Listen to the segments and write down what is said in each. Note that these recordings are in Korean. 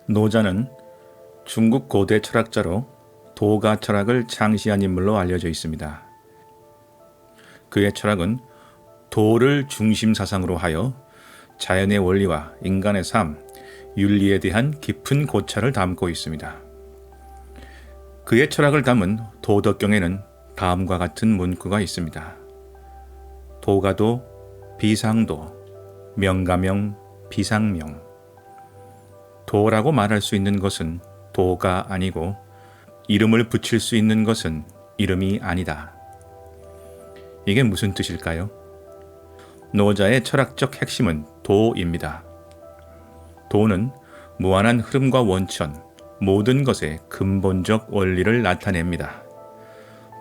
노자는 중국 고대 철학자로 도가 철학을 창시한 인물로 알려져 있습니다. 그의 철학은 도를 중심 사상으로 하여 자연의 원리와 인간의 삶, 윤리에 대한 깊은 고찰을 담고 있습니다. 그의 철학을 담은 도덕경에는 다음과 같은 문구가 있습니다. 도가도, 비상도, 명가명, 비상명. 도라고 말할 수 있는 것은 도가 아니고 이름을 붙일 수 있는 것은 이름이 아니다. 이게 무슨 뜻일까요? 노자의 철학적 핵심은 도입니다. 도는 무한한 흐름과 원천, 모든 것의 근본적 원리를 나타냅니다.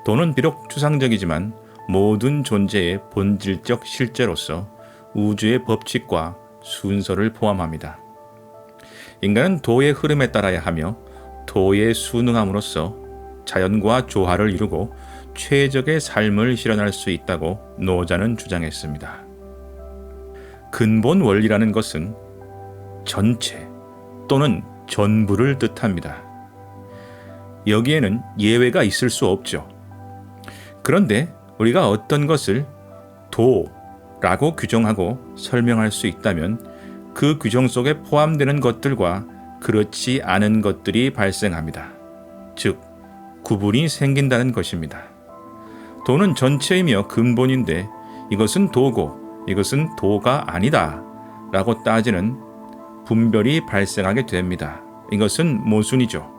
도는 비록 추상적이지만 모든 존재의 본질적 실제로서 우주의 법칙과 순서를 포함합니다. 인간은 도의 흐름에 따라야 하며 도에 순응함으로써 자연과 조화를 이루고 최적의 삶을 실현할 수 있다고 노자는 주장했습니다. 근본 원리라는 것은 전체 또는 전부를 뜻합니다. 여기에는 예외가 있을 수 없죠. 그런데 우리가 어떤 것을 도라고 규정하고 설명할 수 있다면 그 규정 속에 포함되는 것들과 그렇지 않은 것들이 발생합니다. 즉, 구분이 생긴다는 것입니다. 도는 전체이며 근본인데 이것은 도고 이것은 도가 아니다 라고 따지는 분별이 발생하게 됩니다. 이것은 모순이죠.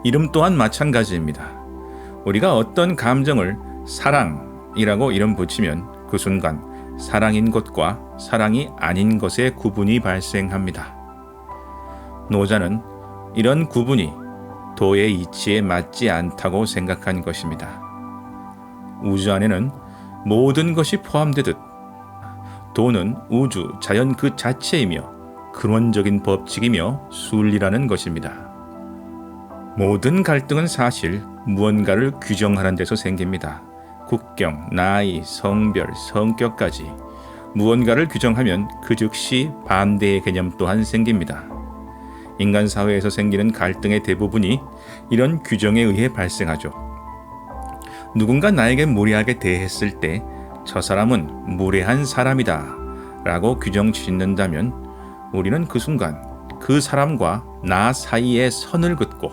이름 또한 마찬가지입니다. 우리가 어떤 감정을 사랑이라고 이름 붙이면 그 순간 사랑인 것과 사랑이 아닌 것의 구분이 발생합니다. 노자는 이런 구분이 도의 이치에 맞지 않다고 생각한 것입니다. 우주 안에는 모든 것이 포함되듯 도는 우주, 자연 그 자체이며 근원적인 법칙이며 순리라는 것입니다. 모든 갈등은 사실 무언가를 규정하는 데서 생깁니다. 국경, 나이, 성별, 성격까지 무언가를 규정하면 그 즉시 반대의 개념 또한 생깁니다. 인간 사회에서 생기는 갈등의 대부분이 이런 규정에 의해 발생하죠. 누군가 나에게 무례하게 대했을 때 저 사람은 무례한 사람이다 라고 규정 짓는다면 우리는 그 순간 그 사람과 나 사이에 선을 긋고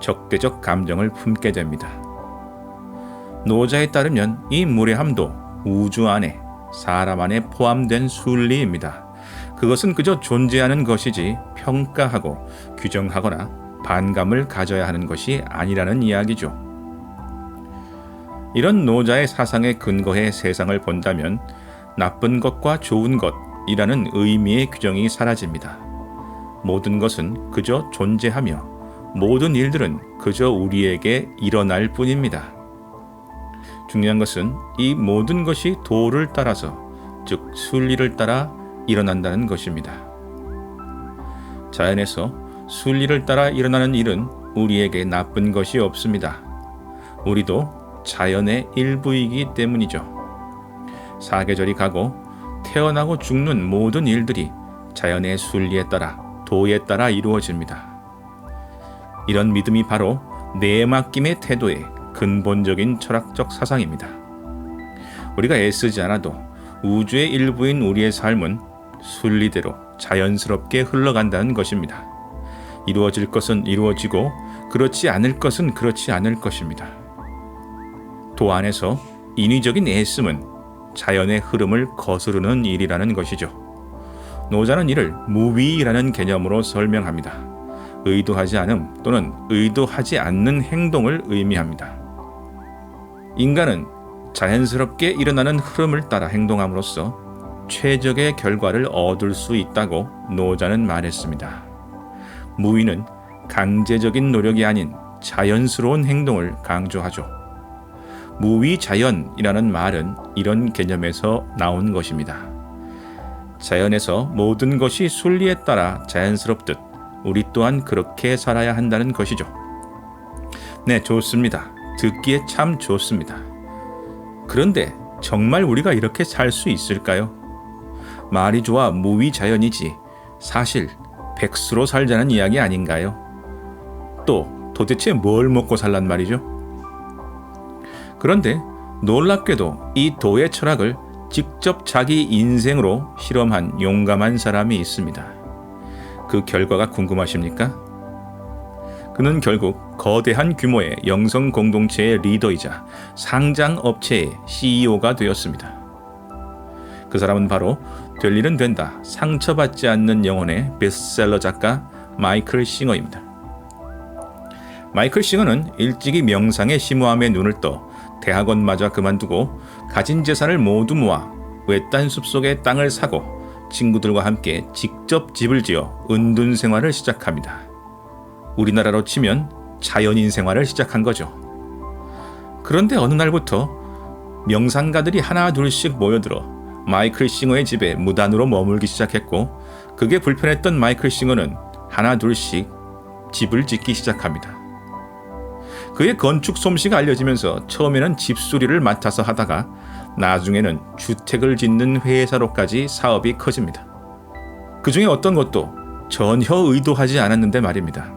적대적 감정을 품게 됩니다. 노자에 따르면 이 무례함도 우주 안에 사람 안에 포함된 순리입니다. 그것은 그저 존재하는 것이지 평가하고 규정하거나 반감을 가져야 하는 것이 아니라는 이야기죠. 이런 노자의 사상에 근거해 세상을 본다면 나쁜 것과 좋은 것이라는 의미의 규정이 사라집니다. 모든 것은 그저 존재하며 모든 일들은 그저 우리에게 일어날 뿐입니다. 중요한 것은 이 모든 것이 도를 따라서, 즉 순리를 따라 일어난다는 것입니다. 자연에서 순리를 따라 일어나는 일은 우리에게 나쁜 것이 없습니다. 우리도 자연의 일부이기 때문이죠. 사계절이 가고 태어나고 죽는 모든 일들이 자연의 순리에 따라, 도에 따라 이루어집니다. 이런 믿음이 바로 내맡김의 태도의 근본적인 철학적 사상입니다. 우리가 애쓰지 않아도 우주의 일부인 우리의 삶은 순리대로 자연스럽게 흘러간다는 것입니다. 이루어질 것은 이루어지고 그렇지 않을 것은 그렇지 않을 것입니다. 도 안에서 인위적인 애씀은 자연의 흐름을 거스르는 일이라는 것이죠. 노자는 이를 무위라는 개념으로 설명합니다. 의도하지 않음 또는 의도하지 않는 행동을 의미합니다. 인간은 자연스럽게 일어나는 흐름을 따라 행동함으로써 최적의 결과를 얻을 수 있다고 노자는 말했습니다. 무위는 강제적인 노력이 아닌 자연스러운 행동을 강조하죠. 무위자연이라는 말은 이런 개념에서 나온 것입니다. 자연에서 모든 것이 순리에 따라 자연스럽듯 우리 또한 그렇게 살아야 한다는 것이죠. 네, 좋습니다. 듣기에 참 좋습니다. 그런데 정말 우리가 이렇게 살 수 있을까요? 말이 좋아 무위자연이지 사실 백수로 살자는 이야기 아닌가요? 또 도대체 뭘 먹고 살란 말이죠? 그런데 놀랍게도 이 도의 철학을 직접 자기 인생으로 실험한 용감한 사람이 있습니다. 그 결과가 궁금하십니까? 그는 결국 거대한 규모의 영성 공동체의 리더이자 상장 업체의 CEO가 되었습니다. 그 사람은 바로 될 일은 된다, 상처받지 않는 영혼의 베스트셀러 작가 마이클 싱어입니다. 마이클 싱어는 일찍이 명상의 심오함에 눈을 떠 대학원마저 그만두고 가진 재산을 모두 모아 외딴 숲속의 땅을 사고 친구들과 함께 직접 집을 지어 은둔 생활을 시작합니다. 우리나라로 치면 자연인 생활을 시작한 거죠. 그런데 어느 날부터 명상가들이 하나 둘씩 모여들어 마이클 싱어의 집에 무단으로 머물기 시작했고, 그게 불편했던 마이클 싱어는 하나 둘씩 집을 짓기 시작합니다. 그의 건축 솜씨가 알려지면서 처음에는 집수리를 맡아서 하다가 나중에는 주택을 짓는 회사로까지 사업이 커집니다. 그 중에 어떤 것도 전혀 의도하지 않았는데 말입니다.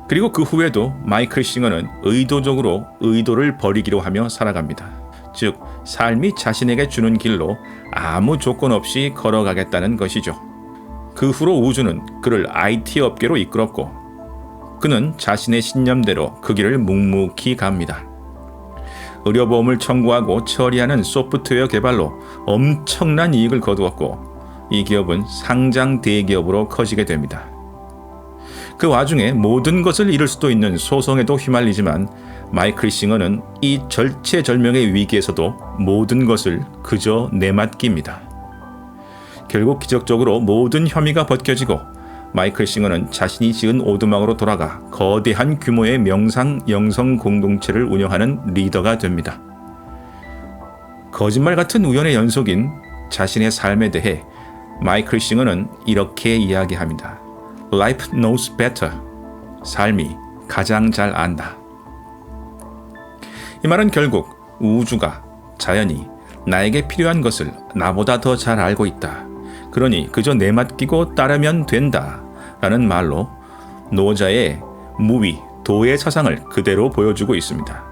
그리고 그 후에도 마이클 싱어는 의도적으로 의도를 버리기로 하며 살아갑니다. 즉, 삶이 자신에게 주는 길로 아무 조건 없이 걸어가겠다는 것이죠. 그 후로 우주는 그를 IT 업계로 이끌었고, 그는 자신의 신념대로 그 길을 묵묵히 갑니다. 의료보험을 청구하고 처리하는 소프트웨어 개발로 엄청난 이익을 거두었고, 이 기업은 상장 대기업으로 커지게 됩니다. 그 와중에 모든 것을 잃을 수도 있는 소송에도 휘말리지만 마이클 싱어는 이 절체절명의 위기에서도 모든 것을 그저 내맡깁니다. 결국 기적적으로 모든 혐의가 벗겨지고 마이클 싱어는 자신이 지은 오두막으로 돌아가 거대한 규모의 명상 영성 공동체를 운영하는 리더가 됩니다. 거짓말 같은 우연의 연속인 자신의 삶에 대해 마이클 싱어는 이렇게 이야기합니다. Life knows better. 삶이 가장 잘 안다. 이 말은 결국 우주가, 자연이 나에게 필요한 것을 나보다 더 잘 알고 있다. 그러니 그저 내맡기고 따르면 된다. 라는 말로 노자의 무위, 도의 사상을 그대로 보여주고 있습니다.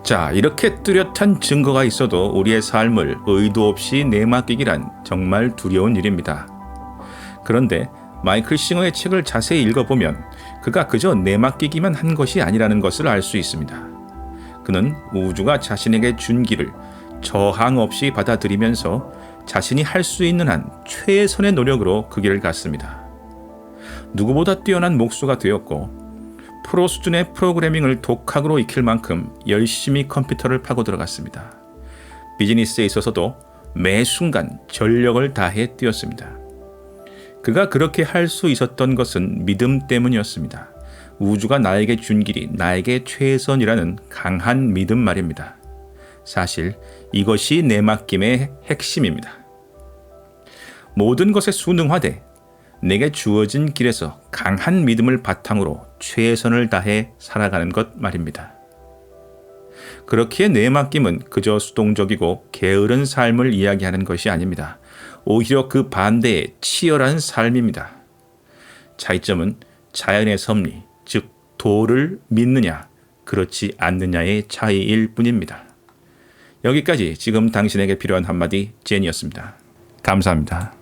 자, 이렇게 뚜렷한 증거가 있어도 우리의 삶을 의도 없이 내맡기기란 정말 두려운 일입니다. 그런데 마이클 싱어의 책을 자세히 읽어보면 그가 그저 내맡기기만 한 것이 아니라는 것을 알 수 있습니다. 그는 우주가 자신에게 준 길을 저항 없이 받아들이면서 자신이 할 수 있는 한 최선의 노력으로 그 길을 갔습니다. 누구보다 뛰어난 목수가 되었고, 프로 수준의 프로그래밍을 독학으로 익힐 만큼 열심히 컴퓨터를 파고 들어갔습니다. 비즈니스에 있어서도 매 순간 전력을 다해 뛰었습니다. 그가 그렇게 할 수 있었던 것은 믿음 때문이었습니다. 우주가 나에게 준 길이 나에게 최선이라는 강한 믿음 말입니다. 사실 이것이 내맡김의 핵심입니다. 모든 것에 순응하되 내게 주어진 길에서 강한 믿음을 바탕으로 최선을 다해 살아가는 것 말입니다. 그렇기에 내맡김은 그저 수동적이고 게으른 삶을 이야기하는 것이 아닙니다. 오히려 그 반대의 치열한 삶입니다. 차이점은 자연의 섭리, 즉 도를 믿느냐, 그렇지 않느냐의 차이일 뿐입니다. 여기까지 지금 당신에게 필요한 한마디 제니였습니다. 감사합니다.